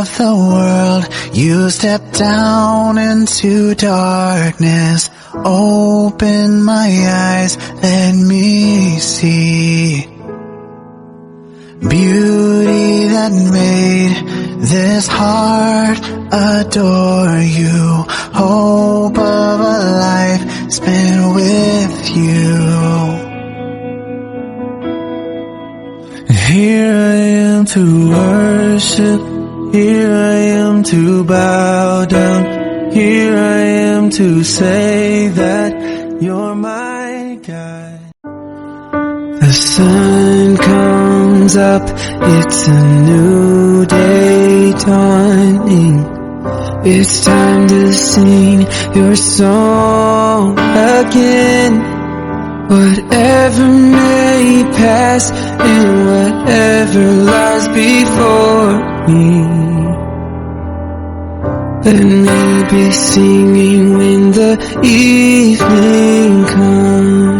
of the world, you stepped down into darkness. Open my eyes, let me see beauty that made this heart adore you. Hope of a life spent with you. Here I am to worship, here I am to bow down, here I am to say that you're my God. The sun comes up, it's a new day dawning. It's time to sing your song again. Whatever may pass and whatever lies before me, let me be singing when the evening comes.